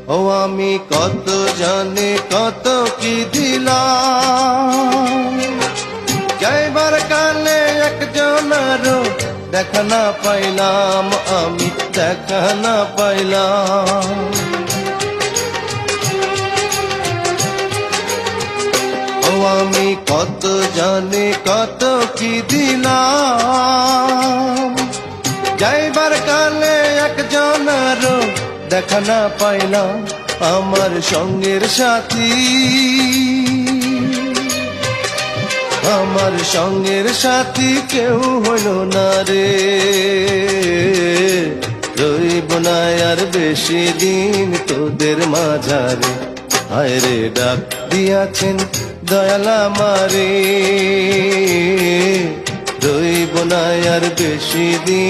ও আমি কত জানি কত কি দিলাম, যাইবার কালে একজনেরও দেখা না পাইলাম, আমি দেখা না পাইলাম। ও আমি কত জানি কত কি দিলাম, যাইবার কালে একজনেরও দেখা না পাইলাম। আমার সঙ্গের সাথী, আমার সঙ্গের সাথী কেউ হইল না রে, রইব না আর বেশি দিন তোদের মাঝারে। হায় রে ডাক দিয়াছেন দয়াল আমারে, রইব না আর বেশি দিন।